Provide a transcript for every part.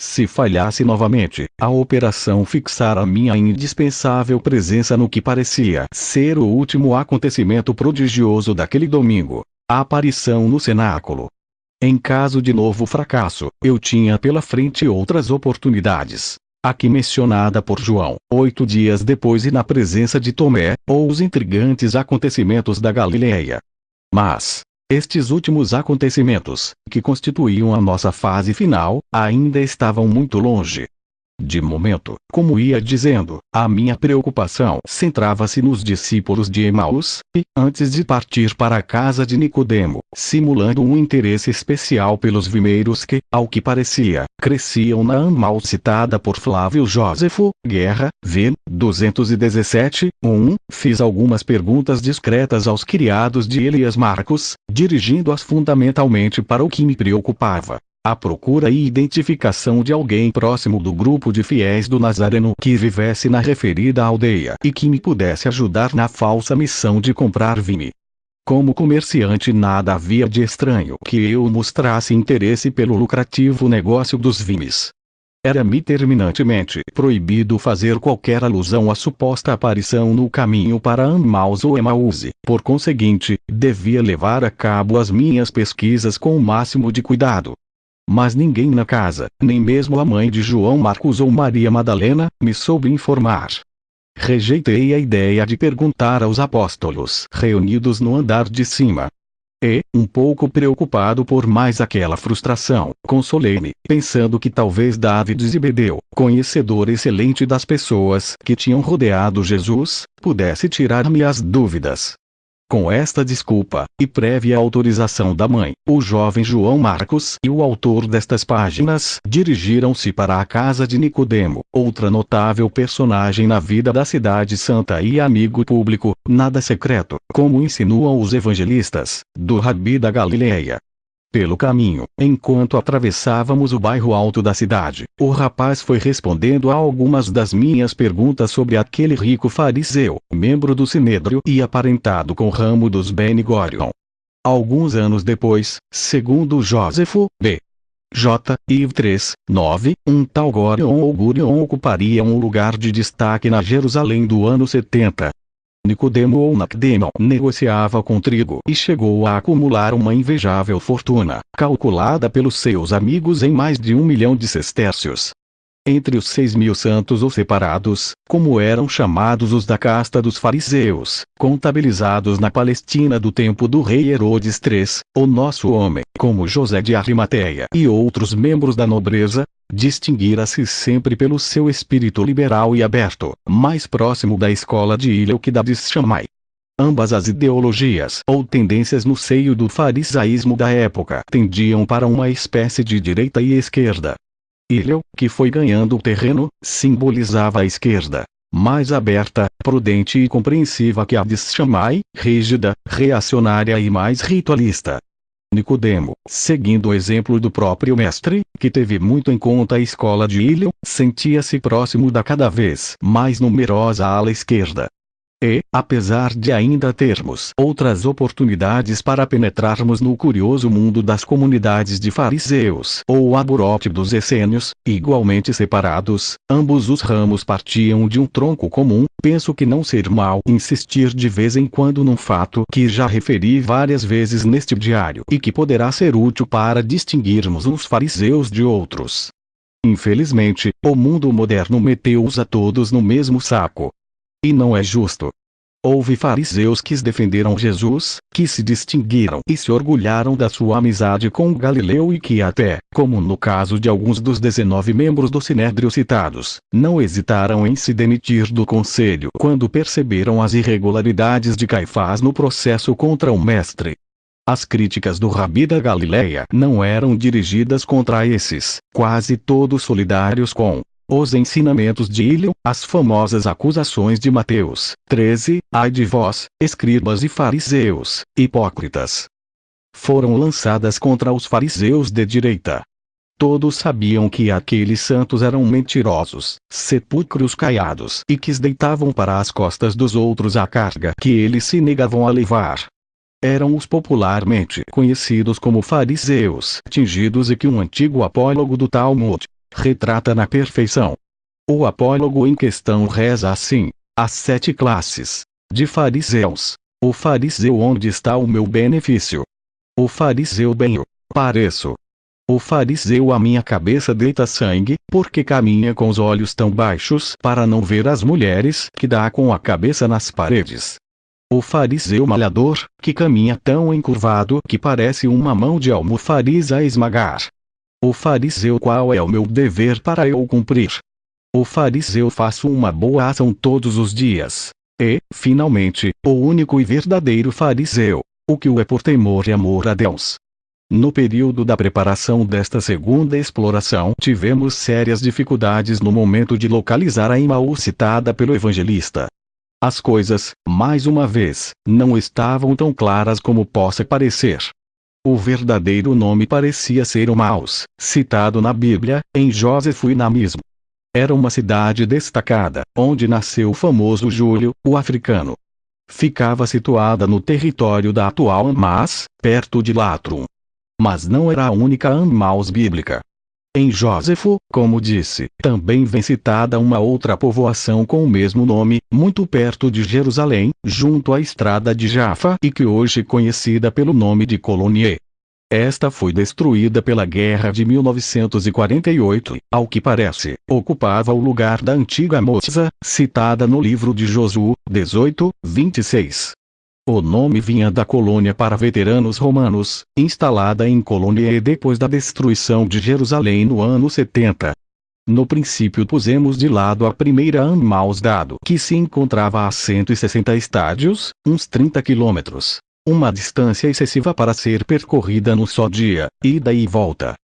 Se falhasse novamente, a operação fixara minha indispensável presença no que parecia ser o último acontecimento prodigioso daquele domingo, a aparição no cenáculo. Em caso de novo fracasso, eu tinha pela frente outras oportunidades. Aqui mencionada por João, 8 dias depois e na presença de Tomé, ou os intrigantes acontecimentos da Galileia. Mas, estes últimos acontecimentos, que constituíam a nossa fase final, ainda estavam muito longe. De momento, como ia dizendo, a minha preocupação centrava-se nos discípulos de Emaús, e, antes de partir para a casa de Nicodemo, simulando um interesse especial pelos vimeiros que, ao que parecia, cresciam na Emaús citada por Flávio Jósefo, Guerra, v. 217, 1, fiz algumas perguntas discretas aos criados de Elias Marcos, dirigindo-as fundamentalmente para o que me preocupava. A procura e identificação de alguém próximo do grupo de fiéis do Nazareno que vivesse na referida aldeia e que me pudesse ajudar na falsa missão de comprar vime. Como comerciante, nada havia de estranho que eu mostrasse interesse pelo lucrativo negócio dos vimes. Era-me terminantemente proibido fazer qualquer alusão à suposta aparição no caminho para Emaús ou Emaúse, por conseguinte, devia levar a cabo as minhas pesquisas com o máximo de cuidado. Mas ninguém na casa, nem mesmo a mãe de João Marcos ou Maria Madalena, me soube informar. Rejeitei a ideia de perguntar aos apóstolos reunidos no andar de cima. E, um pouco preocupado por mais aquela frustração, consolei-me, pensando que talvez Davi de Zebedeu, conhecedor excelente das pessoas que tinham rodeado Jesus, pudesse tirar-me as dúvidas. Com esta desculpa, e prévia autorização da mãe, o jovem João Marcos e o autor destas páginas dirigiram-se para a casa de Nicodemo, outra notável personagem na vida da cidade santa e amigo público, nada secreto, como insinuam os evangelistas, do Rabi da Galileia. Pelo caminho, enquanto atravessávamos o bairro alto da cidade, o rapaz foi respondendo a algumas das minhas perguntas sobre aquele rico fariseu, membro do Sinédrio e aparentado com o ramo dos Bene Gorion. Alguns anos depois, segundo Jósefo, B. J. Iv 3, 9, um tal Gorion ou Gurion ocuparia um lugar de destaque na Jerusalém do ano 70. Nicodemo ou Nacdemon negociava com trigo e chegou a acumular uma invejável fortuna, calculada pelos seus amigos em mais de 1 milhão de sestércios. Entre os 6.000 santos ou separados, como eram chamados os da casta dos fariseus, contabilizados na Palestina do tempo do rei Herodes III, o nosso homem, como José de Arimateia e outros membros da nobreza, distinguira-se sempre pelo seu espírito liberal e aberto, mais próximo da escola de Hillel que da de Shammai. Ambas as ideologias ou tendências no seio do farisaísmo da época tendiam para uma espécie de direita e esquerda. Hillel, que foi ganhando terreno, simbolizava a esquerda, mais aberta, prudente e compreensiva que a de Shammai, rígida, reacionária e mais ritualista. Nicodemo, seguindo o exemplo do próprio mestre, que teve muito em conta a escola de Hillel, sentia-se próximo da cada vez mais numerosa ala esquerda. E, apesar de ainda termos outras oportunidades para penetrarmos no curioso mundo das comunidades de fariseus ou aburote dos essênios, igualmente separados, ambos os ramos partiam de um tronco comum, penso que não ser mal insistir de vez em quando num fato que já referi várias vezes neste diário e que poderá ser útil para distinguirmos uns fariseus de outros. Infelizmente, o mundo moderno meteu-os a todos no mesmo saco. E não é justo. Houve fariseus que defenderam Jesus, que se distinguiram e se orgulharam da sua amizade com Galileu e que até, como no caso de alguns dos 19 membros do Sinédrio citados, não hesitaram em se demitir do conselho quando perceberam as irregularidades de Caifás no processo contra o mestre. As críticas do Rabi da Galileia não eram dirigidas contra esses, quase todos solidários com os ensinamentos de Hillel, as famosas acusações de Mateus 13, ai de vós, escribas e fariseus, hipócritas. Foram lançadas contra os fariseus de direita. Todos sabiam que aqueles santos eram mentirosos, sepulcros caiados e que deitavam para as costas dos outros a carga que eles se negavam a levar. Eram os popularmente conhecidos como fariseus tingidos e que um antigo apólogo do Talmud, retrata na perfeição. O apólogo em questão reza assim: as 7 classes de fariseus. O fariseu, onde está o meu benefício? O fariseu, bem eu pareço. O fariseu, a minha cabeça deita sangue, porque caminha com os olhos tão baixos para não ver as mulheres, que dá com a cabeça nas paredes. O fariseu malhador, que caminha tão encurvado que parece uma mão de almofariz a esmagar. O fariseu, qual é o meu dever para eu cumprir? O fariseu, faço uma boa ação todos os dias. E, finalmente, o único e verdadeiro fariseu, o que o é por temor e amor a Deus. No período da preparação desta segunda exploração, tivemos sérias dificuldades no momento de localizar a Emaús citada pelo evangelista. As coisas, mais uma vez, não estavam tão claras como possa parecer. O verdadeiro nome parecia ser Emaús, citado na Bíblia, em Jósefo e na mesmo. Era uma cidade destacada, onde nasceu o famoso Júlio, o africano. Ficava situada no território da atual Hamas, perto de Latrum. Mas não era a única Emaús bíblica. Em Jósefo, como disse, também vem citada uma outra povoação com o mesmo nome, muito perto de Jerusalém, junto à estrada de Jaffa e que hoje é conhecida pelo nome de Colonie. Esta foi destruída pela Guerra de 1948 e, ao que parece, ocupava o lugar da antiga Moza, citada no livro de Josué 18:26. O nome vinha da colônia para veteranos romanos, instalada em Colonie depois da destruição de Jerusalém no ano 70. No princípio pusemos de lado a primeira Emaús, dado que se encontrava a 160 estádios, uns 30 quilômetros. Uma distância excessiva para ser percorrida num só dia, ida e volta.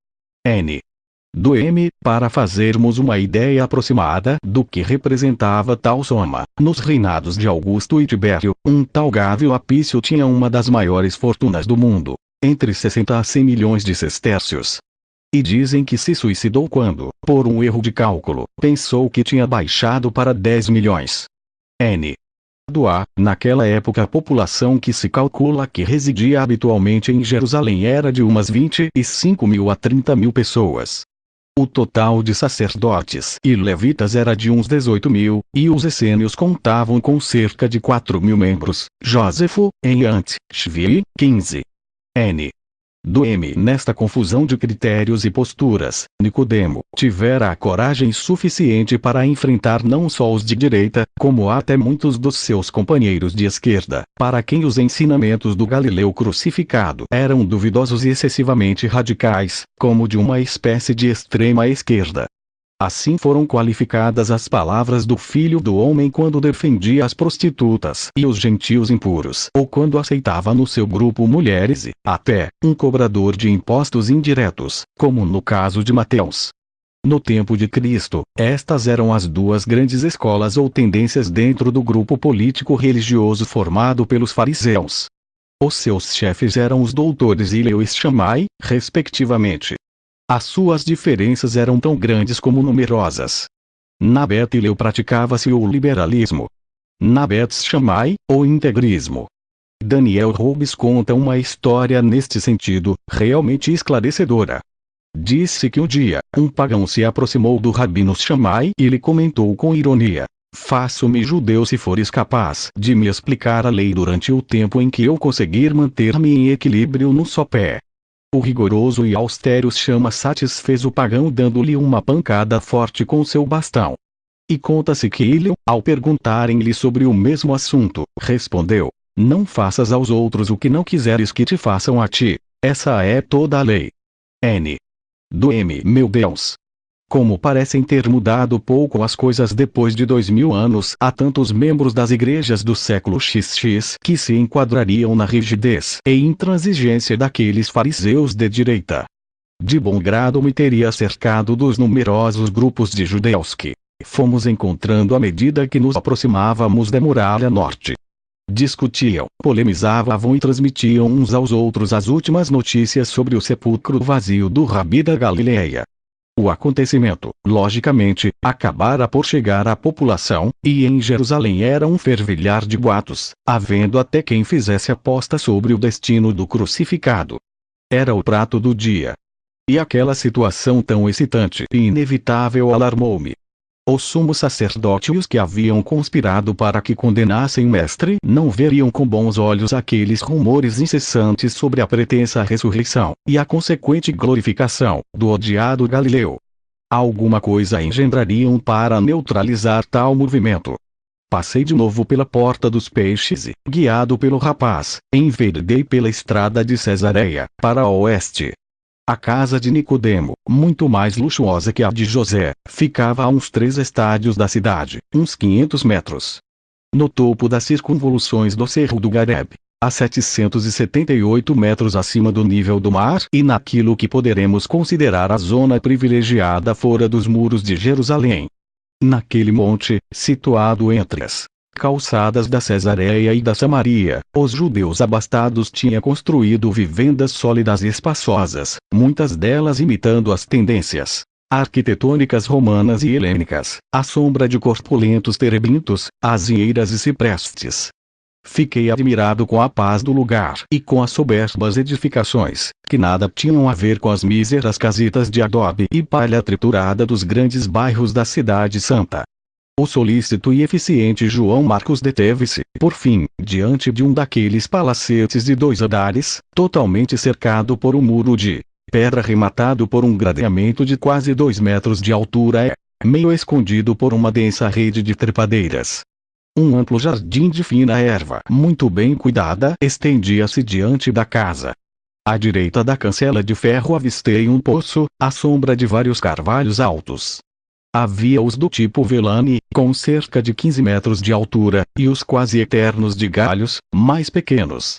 Do M, para fazermos uma ideia aproximada do que representava tal soma, nos reinados de Augusto e Tibério, um tal Gávio Apício tinha uma das maiores fortunas do mundo, entre 60 a 100 milhões de sestércios. E dizem que se suicidou quando, por um erro de cálculo, pensou que tinha baixado para 10 milhões. Naquela época a população que se calcula que residia habitualmente em Jerusalém era de umas 25 mil a 30 mil pessoas. O total de sacerdotes e levitas era de uns 18 mil, e os essênios contavam com cerca de 4 mil membros. Jósefo, em Ant. Shvi, 15. Do M. Nesta confusão de critérios e posturas, Nicodemo tivera a coragem suficiente para enfrentar não só os de direita, como até muitos dos seus companheiros de esquerda, para quem os ensinamentos do Galileu crucificado eram duvidosos e excessivamente radicais, como de uma espécie de extrema esquerda. Assim foram qualificadas as palavras do Filho do Homem quando defendia as prostitutas e os gentios impuros, ou quando aceitava no seu grupo mulheres e, até, um cobrador de impostos indiretos, como no caso de Mateus. No tempo de Cristo, estas eram as duas grandes escolas ou tendências dentro do grupo político-religioso formado pelos fariseus. Os seus chefes eram os doutores Hileu e Shammai, respectivamente. As suas diferenças eram tão grandes como numerosas. Na Bet Hileu praticava-se o liberalismo. Na Bet Shammai, o integrismo. Daniel Roubs conta uma história neste sentido, realmente esclarecedora. Disse que um dia, um pagão se aproximou do rabino Shammai e lhe comentou com ironia: "Faço-me judeu se fores capaz de me explicar a lei durante o tempo em que eu conseguir manter-me em equilíbrio num só pé." O rigoroso e austero Shammai satisfez o pagão dando-lhe uma pancada forte com seu bastão. E conta-se que Hileu, ao perguntarem-lhe sobre o mesmo assunto, respondeu: "Não faças aos outros o que não quiseres que te façam a ti. Essa é toda a lei." Do M. Meu Deus! Como parecem ter mudado pouco as coisas depois de 2000 anos, há tantos membros das igrejas do século XX que se enquadrariam na rigidez e intransigência daqueles fariseus de direita. De bom grado me teria cercado dos numerosos grupos de judeus que fomos encontrando à medida que nos aproximávamos da muralha norte. Discutiam, polemizavam e transmitiam uns aos outros as últimas notícias sobre o sepulcro vazio do Rabi da Galileia. O acontecimento, logicamente, acabara por chegar à população, e em Jerusalém era um fervilhar de boatos, havendo até quem fizesse aposta sobre o destino do crucificado. Era o prato do dia. E aquela situação tão excitante e inevitável alarmou-me. O sumo sacerdote e os que haviam conspirado para que condenassem o mestre não veriam com bons olhos aqueles rumores incessantes sobre a pretensa ressurreição, e a consequente glorificação, do odiado Galileu. Alguma coisa engendrariam para neutralizar tal movimento. Passei de novo pela Porta dos Peixes e, guiado pelo rapaz, enveredei pela estrada de Cesareia, para o oeste. A casa de Nicodemo, muito mais luxuosa que a de José, ficava a uns 3 estádios da cidade, uns 500 metros. No topo das circunvoluções do Cerro do Gareb, a 778 metros acima do nível do mar e naquilo que poderemos considerar a zona privilegiada fora dos muros de Jerusalém. Naquele monte, situado entre as calçadas da Cesareia e da Samaria, os judeus abastados tinham construído vivendas sólidas e espaçosas, muitas delas imitando as tendências arquitetônicas romanas e helênicas, à sombra de corpulentos terebintos, azinheiras e ciprestes. Fiquei admirado com a paz do lugar e com as soberbas edificações, que nada tinham a ver com as míseras casitas de adobe e palha triturada dos grandes bairros da Cidade Santa. O solícito e eficiente João Marcos deteve-se, por fim, diante de um daqueles palacetes de 2 andares, totalmente cercado por um muro de pedra rematado por um gradeamento de quase 2 metros de altura e, meio escondido por uma densa rede de trepadeiras. Um amplo jardim de fina erva, muito bem cuidada, estendia-se diante da casa. À direita da cancela de ferro avistei um poço, à sombra de vários carvalhos altos. Havia os do tipo Velane, com cerca de 15 metros de altura, e os quase eternos de galhos, mais pequenos.